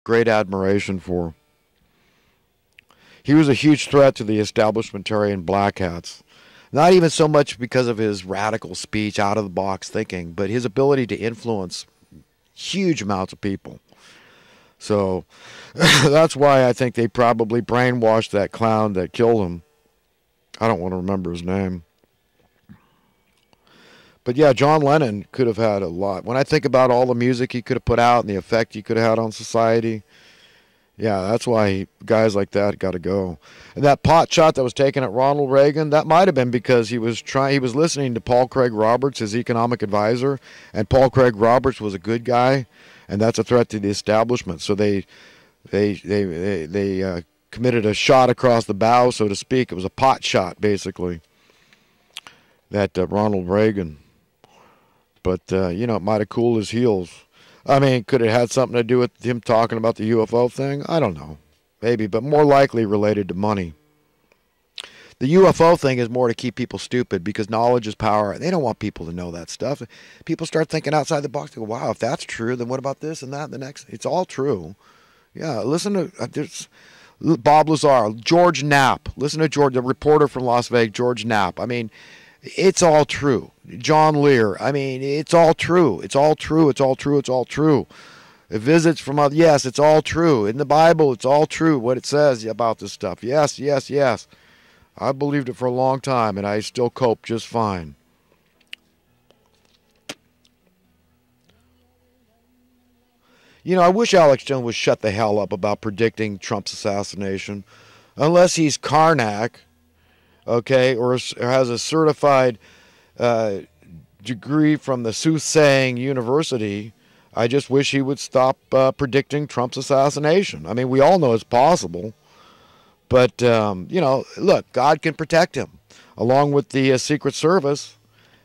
great admiration for. He was a huge threat to the establishmentarian black hats. Not even so much because of his radical speech, out-of-the-box thinking, but his ability to influence huge amounts of people. So that's why I think they probably brainwashed that clown that killed him. I don't want to remember his name. But yeah, John Lennon could have had a lot. When I think about all the music he could have put out and the effect he could have had on society, yeah, that's why guys like that got to go. And that pot shot that was taken at Ronald Reagan, that might have been because he was listening to Paul Craig Roberts, his economic advisor, and Paul Craig Roberts was a good guy, and that's a threat to the establishment. So they committed a shot across the bow, so to speak. It was a pot shot, basically, that Ronald Reagan. But, it might have cooled his heels. I mean, could it have something to do with him talking about the UFO thing? I don't know. Maybe, but more likely related to money. The UFO thing is more to keep people stupid because knowledge is power. They don't want people to know that stuff. People start thinking outside the box. They go, wow, if that's true, then what about this and that and the next? It's all true. Yeah, listen to there's Bob Lazar, George Knapp. Listen to George, the reporter from Las Vegas, George Knapp. I mean, it's all true. John Lear. I mean, it's all true. It's all true. It's all true. It's all true. Visits from other. Yes, it's all true. In the Bible, it's all true what it says about this stuff. Yes, yes, yes. I believed it for a long time, and I still cope just fine. I wish Alex Jones would shut the hell up about predicting Trump's assassination, unless he's Karnak, okay, or has a certified degree from the Soothsaying University. I just wish he would stop predicting Trump's assassination. I mean, we all know it's possible. But, look, God can protect him, along with the Secret Service,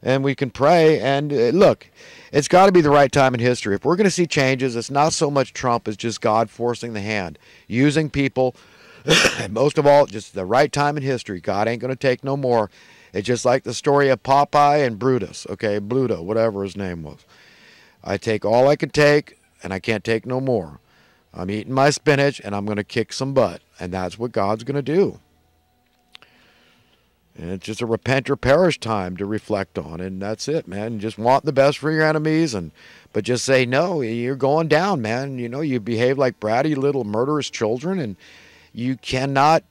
and we can pray. And, look, it's got to be the right time in history. If we're going to see changes, it's not so much Trump as just God forcing the hand, using people, and most of all, just the right time in history. God ain't going to take no more. It's just like the story of Popeye and Brutus, okay, Bluto, whatever his name was. I take all I can take, and I can't take no more. I'm eating my spinach, and I'm going to kick some butt. And that's what God's going to do. And it's just a repent or perish time to reflect on. And that's it, man. Just want the best for your enemies. But just say, no, you're going down, man. You behave like bratty little murderous children. And you cannot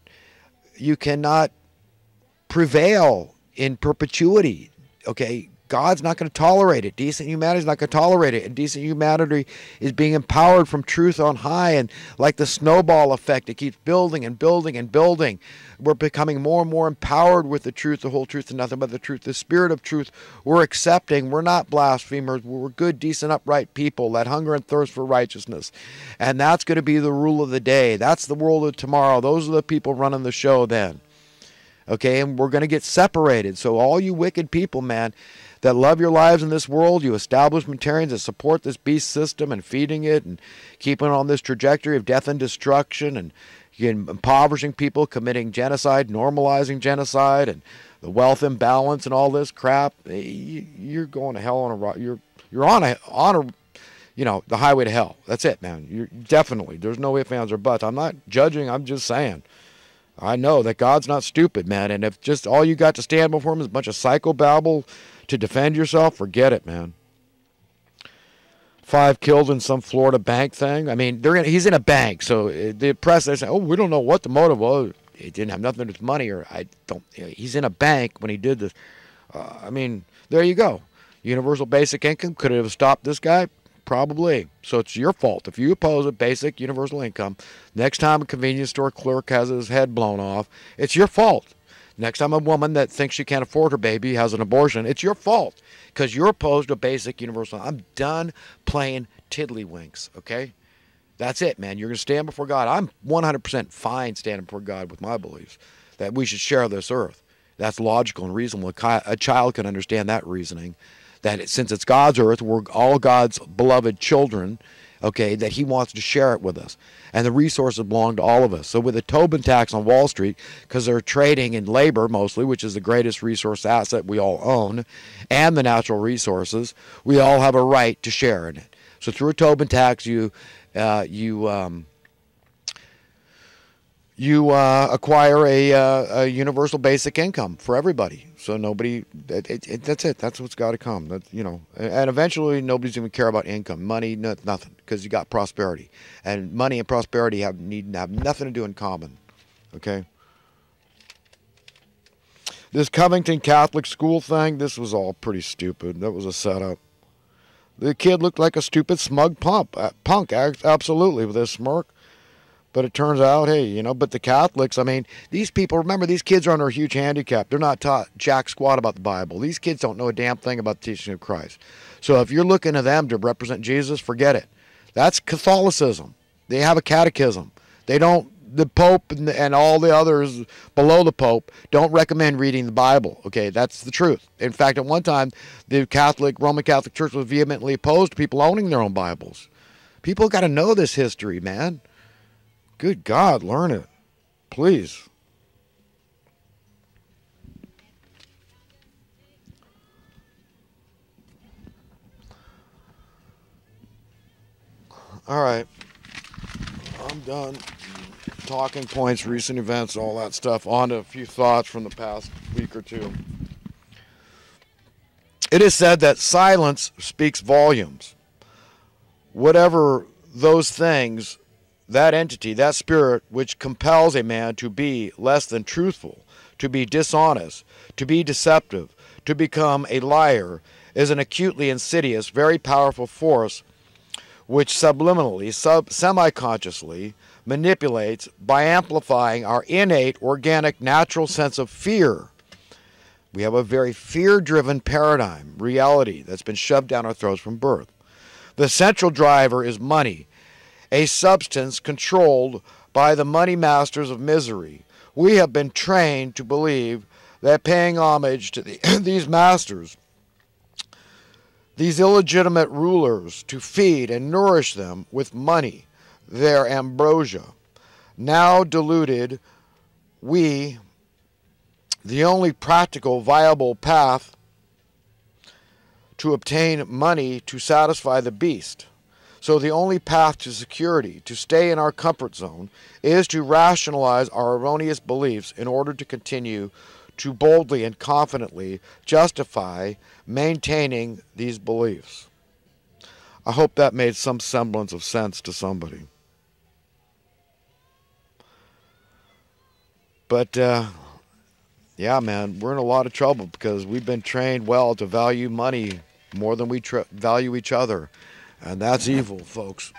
prevail in perpetuity. Okay? God's not going to tolerate it. Decent humanity is not going to tolerate it. And decent humanity is being empowered from truth on high. And like the snowball effect, it keeps building and building and building. We're becoming more and more empowered with the truth, the whole truth, and nothing but the truth. The spirit of truth we're accepting. We're not blasphemers. We're good, decent, upright people that hunger and thirst for righteousness. And that's going to be the rule of the day. That's the world of tomorrow. Those are the people running the show then. Okay, and we're going to get separated. So all you wicked people, man, that love your lives in this world, you establishmentarians that support this beast system and feeding it and keeping it on this trajectory of death and destruction and impoverishing people, committing genocide, normalizing genocide, and the wealth imbalance and all this crap, you're going to hell on a rock. You're on the highway to hell. That's it, man. You're definitely. There's no ifs, ands, or buts. I'm not judging. I'm just saying. I know that God's not stupid, man. And if just all you got to stand before him is a bunch of psychobabble to defend yourself, forget it, man. 5 killed in some Florida bank thing. I mean, he's in a bank, so the press, they say, oh, we don't know what the motive was. It didn't have nothing to do with money, or he's in a bank when he did this. I mean, there you go. Universal basic income, could it have stopped this guy? Probably. So it's your fault. If you oppose a basic universal income, next time a convenience store clerk has his head blown off, it's your fault. Next time a woman that thinks she can't afford her baby has an abortion, it's your fault because you're opposed to basic universal. I'm done playing tiddlywinks, okay? That's it, man. You're going to stand before God. I'm 100% fine standing before God with my beliefs that we should share this earth. That's logical and reasonable. A child can understand that reasoning, that since it's God's earth, we're all God's beloved children, okay, that he wants to share it with us. And the resources belong to all of us. So with the Tobin tax on Wall Street, because they're trading in labor mostly, which is the greatest resource asset we all own, and the natural resources, we all have a right to share in it. So through a Tobin tax, you You acquire a universal basic income for everybody. So nobody, that's it. That's what's got to come. And eventually nobody's going to care about income, money, nothing, because you got prosperity, and money and prosperity have nothing to do in common. Okay. This Covington Catholic school thing, this was all pretty stupid. That was a setup. The kid looked like a stupid smug punk, absolutely, with his smirk. But it turns out, hey, but the Catholics, I mean, these people, remember, these kids are under a huge handicap. They're not taught jack squat about the Bible. These kids don't know a damn thing about the teaching of Christ. So if you're looking to them to represent Jesus, forget it. That's Catholicism. They have a catechism. They don't, the Pope and all the others below the Pope don't recommend reading the Bible. Okay, that's the truth. In fact, at one time, the Roman Catholic Church was vehemently opposed to people owning their own Bibles. People got to know this history, man. Good God, learn it. Please. All right. I'm done. Talking points, recent events, all that stuff. On to a few thoughts from the past week or two. It is said that silence speaks volumes. Whatever those things, that entity, that spirit which compels a man to be less than truthful, to be dishonest, to be deceptive, to become a liar, is an acutely insidious, very powerful force which subliminally, semi-consciously manipulates by amplifying our innate, organic, natural sense of fear. We have a very fear-driven paradigm, reality, that's been shoved down our throats from birth. The central driver is money, a substance controlled by the money masters of misery. We have been trained to believe that paying homage to these masters, these illegitimate rulers, to feed and nourish them with money, their ambrosia. Now diluted, the only practical, viable path to obtain money to satisfy the beast. So the only path to security, to stay in our comfort zone, is to rationalize our erroneous beliefs in order to continue to boldly and confidently justify maintaining these beliefs. I hope that made some semblance of sense to somebody. But, yeah, man, we're in a lot of trouble because we've been trained well to value money more than we value each other. And that's evil, folks.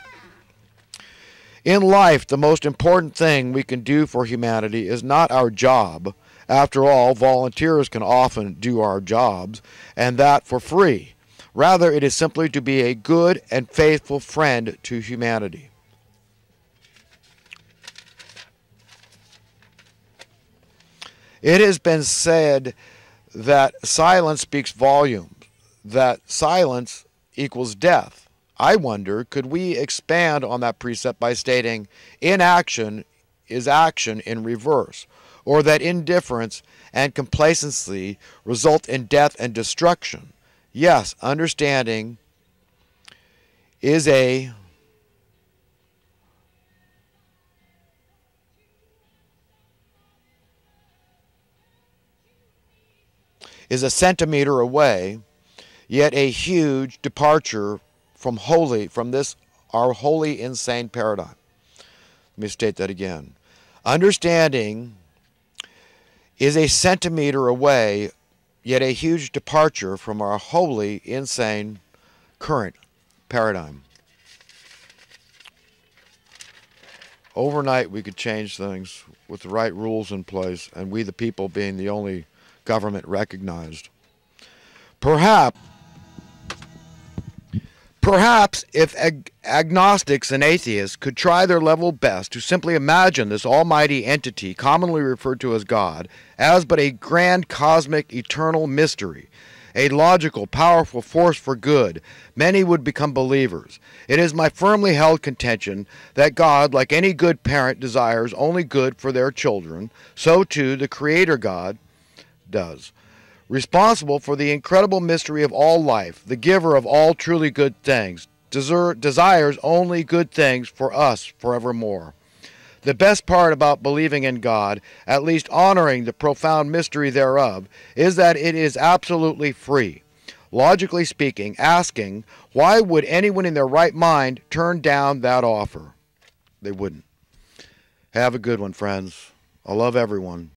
In life, the most important thing we can do for humanity is not our job. After all, volunteers can often do our jobs, and that for free. Rather, it is simply to be a good and faithful friend to humanity. It has been said that silence speaks volumes, that silence equals death. I wonder, could we expand on that precept by stating inaction is action in reverse, or that indifference and complacency result in death and destruction? Yes, understanding is a centimeter away, yet a huge departure from our wholly insane paradigm. Let me state that again. Understanding is a centimeter away, yet a huge departure from our wholly insane current paradigm. Overnight, we could change things with the right rules in place, and we, the people, being the only government recognized. Perhaps if agnostics and atheists could try their level best to simply imagine this almighty entity, commonly referred to as God, as but a grand cosmic eternal mystery, a logical, powerful force for good, many would become believers. It is my firmly held contention that God, like any good parent, desires only good for their children. So too the Creator God does. Responsible for the incredible mystery of all life, the giver of all truly good things, desires only good things for us forevermore. The best part about believing in God, at least honoring the profound mystery thereof, is that it is absolutely free. Logically speaking, asking, why would anyone in their right mind turn down that offer? They wouldn't. Have a good one, friends. I love everyone.